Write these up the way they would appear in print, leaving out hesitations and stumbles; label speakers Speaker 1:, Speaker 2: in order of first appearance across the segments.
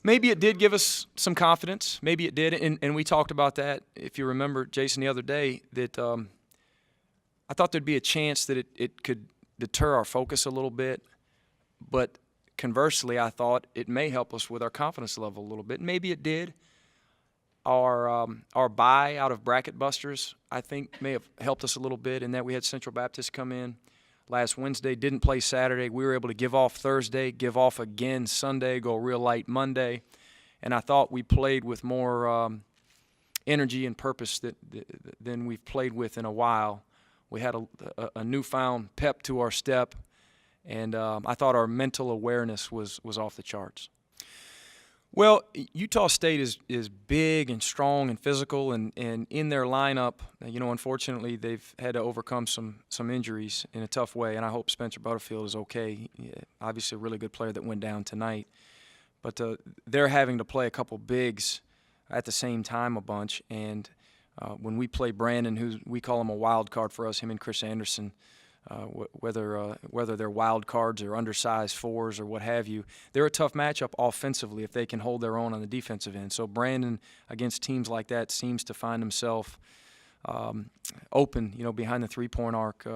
Speaker 1: Maybe it did give us some confidence. Maybe it did, and we talked about that, if you remember, Jason, the other day, that I thought there'd be a chance that it could deter our focus a little bit, but conversely, I thought it may help us with our confidence level a little bit. Maybe it did. Our bye out of bracket busters, I think, may have helped us a little bit in that we had Central Baptist come in last Wednesday, didn't play Saturday. We were able to give off Thursday, give off again Sunday, go real light Monday. And I thought we played with more energy and purpose than we've played with in a while. We had a newfound pep to our step, and I thought our mental awareness was off the charts. Well, Utah State is big and strong and physical, and in their lineup, unfortunately, they've had to overcome some injuries in a tough way, and I hope Spencer Butterfield is okay. Obviously, a really good player that went down tonight. But they're having to play a couple bigs at the same time a bunch, and when we play Brandon, who we call him a wild card for us, him and Chris Anderson, whether they're wild cards or undersized fours or what have you, they're a tough matchup offensively if they can hold their own on the defensive end. So Brandon, against teams like that, seems to find himself open, behind the three-point arc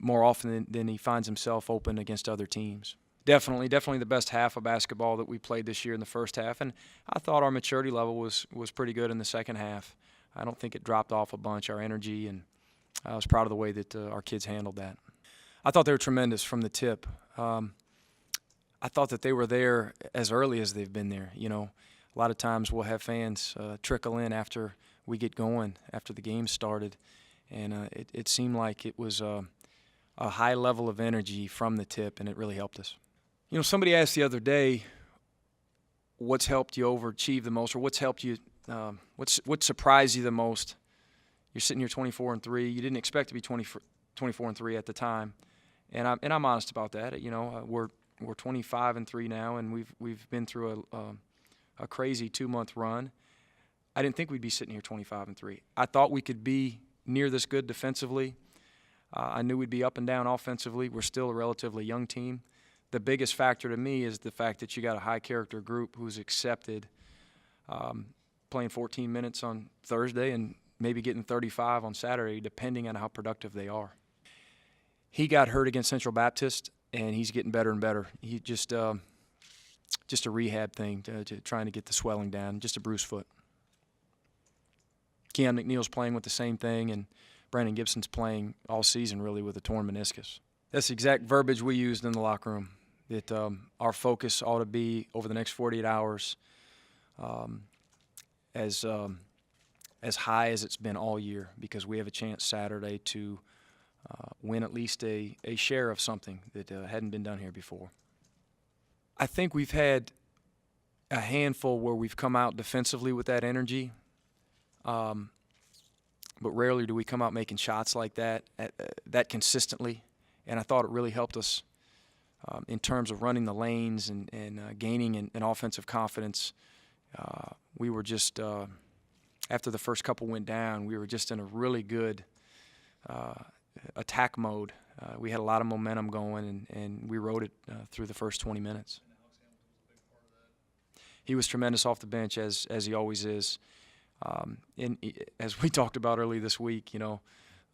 Speaker 1: more often than he finds himself open against other teams. Definitely the best half of basketball that we played this year in the first half, and I thought our maturity level was pretty good in the second half. I don't think it dropped off a bunch, our energy, and I was proud of the way that our kids handled that. I thought they were tremendous from the tip. I thought that they were there as early as they've been there. A lot of times we'll have fans trickle in after we get going, after the game started, and it seemed like it was a high level of energy from the tip, and it really helped us. Somebody asked the other day, what's helped you overachieve the most, or what's helped you, what surprised you the most? You're sitting here 24-3. You didn't expect to be 24-3 at the time, and I'm honest about that. We're 25-3 now, and we've been through a crazy 2-month run. I didn't think we'd be sitting here 25-3. I thought we could be near this good defensively. I knew we'd be up and down offensively. We're still a relatively young team. The biggest factor to me is the fact that you got a high-character group who's accepted playing 14 minutes on Thursday and maybe getting 35 on Saturday, depending on how productive they are. He got hurt against Central Baptist, and he's getting better and better. He just a rehab thing, trying to get the swelling down, just a bruised foot. Keon McNeil's playing with the same thing, and Brandon Gibson's playing all season really with a torn meniscus. That's the exact verbiage we used in the locker room, that our focus ought to be over the next 48 hours as high as it's been all year, because we have a chance Saturday to win at least a share of something that hadn't been done here before. I think we've had a handful where we've come out defensively with that energy, but rarely do we come out making shots like that consistently. And I thought it really helped us in terms of running the lanes and gaining an offensive confidence. We were just after the first couple went down, we were just in a really good attack mode. We had a lot of momentum going, and we rode it through the first 20 minutes. He was tremendous off the bench, as he always is. And as we talked about early this week, the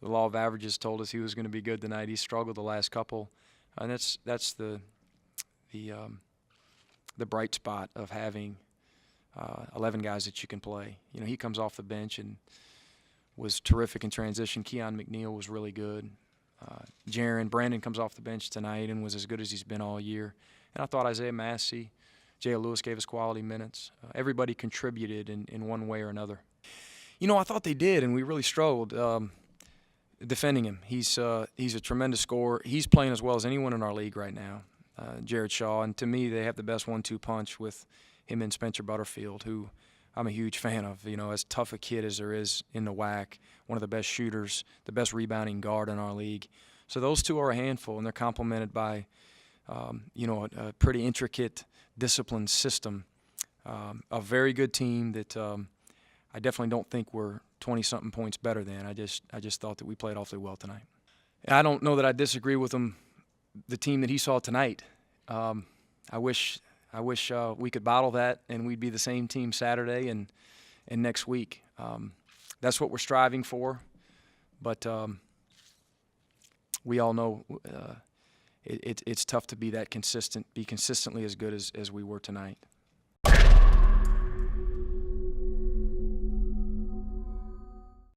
Speaker 1: law of averages told us he was going to be good tonight. He struggled the last couple, and that's the bright spot of having 11 guys that you can play. He comes off the bench and was terrific in transition. Keon McNeil was really good. Brandon comes off the bench tonight and was as good as he's been all year. And I thought Isaiah Massey, J.L. Lewis gave us quality minutes. Everybody contributed in one way or another. I thought they did, and we really struggled defending him. He's a tremendous scorer. He's playing as well as anyone in our league right now, Jared Shaw. And to me, they have the best 1-2 punch with him and Spencer Butterfield, who I'm a huge fan of. As tough a kid as there is in the WAC, one of the best shooters, the best rebounding guard in our league. So those two are a handful, and they're complemented by, a pretty intricate, disciplined system. A very good team that I definitely don't think we're 20-something points better than. I just thought that we played awfully well tonight. I don't know that I disagree with the team that he saw tonight. I wish I wish we could bottle that and we'd be the same team Saturday and next week. That's what we're striving for, but we all know it's tough to be that consistent, be consistently as good as we were tonight.